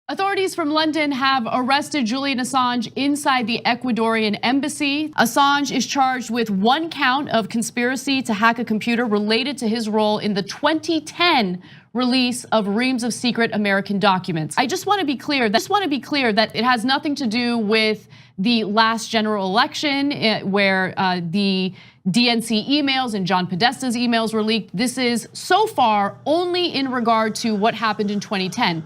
Authorities from London have arrested Julian Assange inside the Ecuadorian embassy. Assange is charged with one count of conspiracy to hack a computer related to his role in the 2010 release of reams of secret American documents. I just want to be clear that it has nothing to do with the last general election where the DNC emails and John Podesta's emails were leaked. This is so far only in regard to what happened in 2010.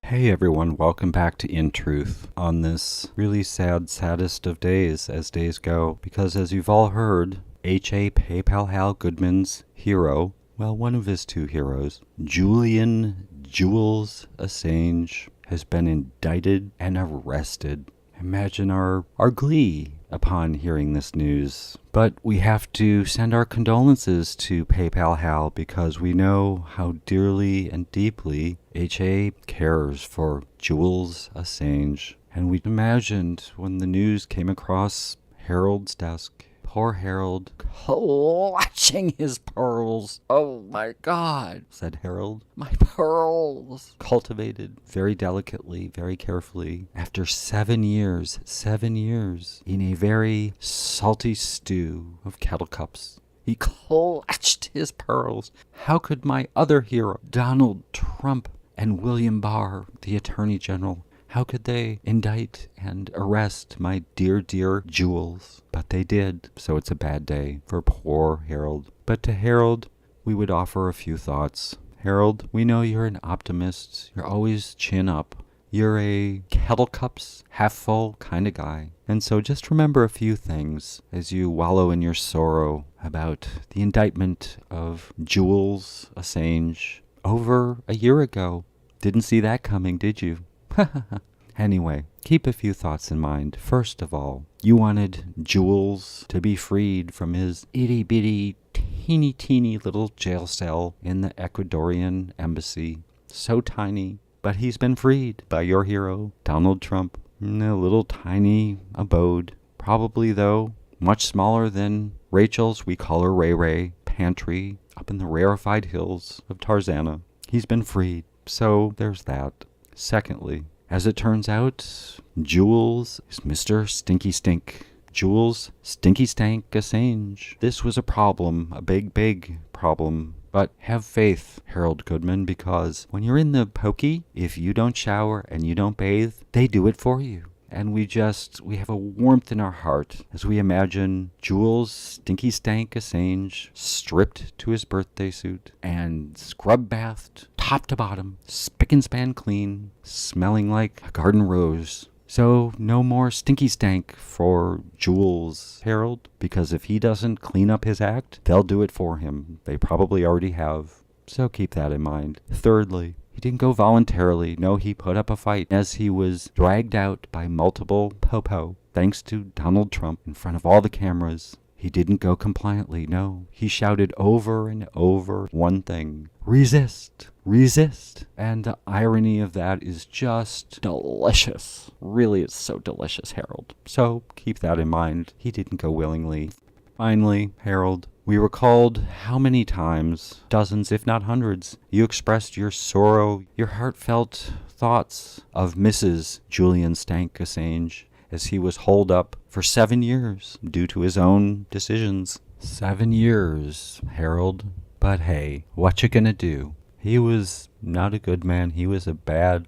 Hey everyone, welcome back to In Truth on this really saddest of days as days go, because as you've all heard, H.A. PayPal Hal Goodman's hero, well, one of his two heroes, Julian Jules Assange, has been indicted and arrested. Imagine our glee upon hearing this news. But we have to send our condolences to PayPal Hal because we know how dearly and deeply H.A. cares for Jules Assange. And we imagined when the news came across Harold's desk, poor Harold clutching his pearls. "Oh my God," said Harold. "My pearls." Cultivated very delicately, very carefully, after 7 years in a very salty stew of KettleKups. He clutched his pearls. How could my other hero, Donald Trump and William Barr, the Attorney General, how could they indict and arrest my dear Jules? But they did, so it's a bad day for poor Harold. But to Harold, we would offer a few thoughts. Harold, we know you're an optimist. You're always chin up. You're a KettleKups, half full kind of guy. And so just remember a few things as you wallow in your sorrow about the indictment of Jules Assange over a year ago. Didn't see that coming, did you? Anyway, keep a few thoughts in mind. First of all, you wanted Jules to be freed from his itty-bitty, teeny little jail cell in the Ecuadorian embassy. So tiny, but he's been freed by your hero, Donald Trump, in a little tiny abode. Probably, though, much smaller than Rachel's, we call her Ray, pantry up in the rarefied hills of Tarzana. He's been freed, so there's that. Secondly, as it turns out, Jules is Mr. Stinky Stink. Jules Stinky Stank Assange. This was a problem, a big problem. But have faith, Harold Goodman, because when you're in the pokey, if you don't shower and you don't bathe, they do it for you. And we have a warmth in our heart as we imagine Jules Stinky Stank Assange stripped to his birthday suit and scrub bathed top to bottom, spick and span clean, smelling like a garden rose. So no more stinky stank for Jules, Harold, because if he doesn't clean up his act, they'll do it for him. They probably already have. So keep that in mind. Thirdly, he didn't go voluntarily. No, he put up a fight as he was dragged out by multiple popo, thanks to Donald Trump, in front of all the cameras. He didn't go compliantly. No, he shouted over and over one thing: resist, resist. And the irony of that is just delicious. Really, it's so delicious, Harold. So keep that in mind. He didn't go willingly. Finally, Harold, we recalled how many times, dozens if not hundreds, you expressed your sorrow, your heartfelt thoughts of Mrs. Julian Stank Assange as he was holed up for 7 years due to his own decisions. 7 years, Harold. But hey, what you gonna do? He was not a good man. He was a bad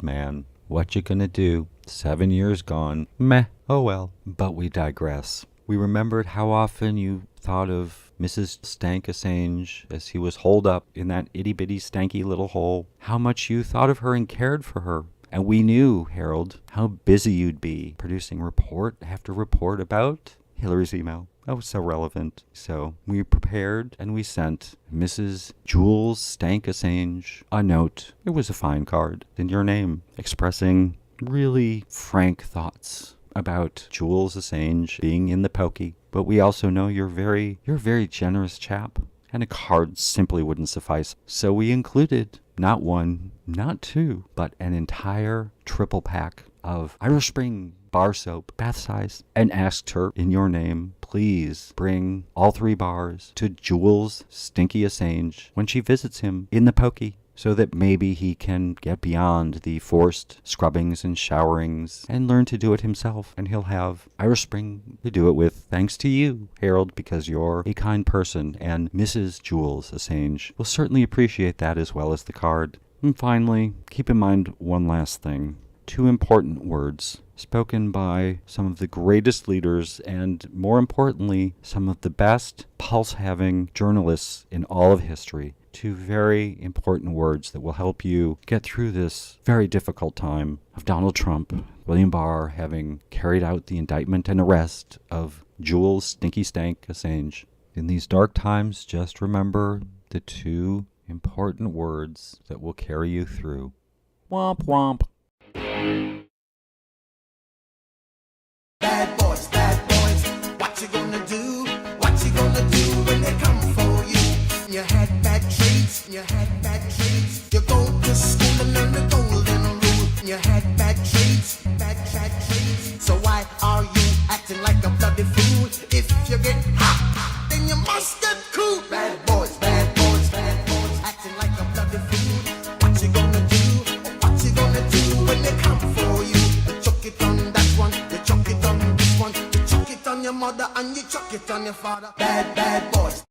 man. What you gonna do? 7 years gone. Meh. Oh well. But we digress. We remembered how often you thought of Mrs. Stank Assange as he was holed up in that itty-bitty stanky little hole. How much you thought of her and cared for her. And we knew, Harold, how busy you'd be producing report after report about Hillary's email. That was so relevant. So we prepared and we sent Mrs. Jules Stank Assange a note. It was a fine card in your name, expressing really frank thoughts about Jules Assange being in the pokey. But we also know you're a very generous chap, and a card simply wouldn't suffice. So we included not one, not two, but an entire triple pack of Irish Spring bar soap, bath size, and asked her in your name, please bring all 3 bars to Jules Stinky Assange when she visits him in the pokey. so that maybe he can get beyond the forced scrubbings and showerings and learn to do it himself. And he'll have Irish Spring to do it with, thanks to you, Harold, because you're a kind person, and Mrs. Jules Assange will certainly appreciate that as well as the card. And finally, keep in mind one last thing. 2 important words spoken by some of the greatest leaders and, more importantly, some of the best pulse-having journalists in all of history. 2 very important words that will help you get through this very difficult time of Donald Trump, William Barr having carried out the indictment and arrest of Jules Stinky Stank Assange. In these dark times, just remember the 2 important words that will carry you through. Womp womp. Bad boys, what you gonna do? What you gonna do when they come for you? You had bad traits, you go to school and learn the golden rule. You had bad traits, so why are you acting like a bloody fool? If you get hot, then you must get cool. Bad boys, acting like a bloody fool. What you gonna do? What you gonna do when they come for you? You chuck it on that one, you chuck it on this one, you chuck it on your mother and you chuck it on your father. Bad boys.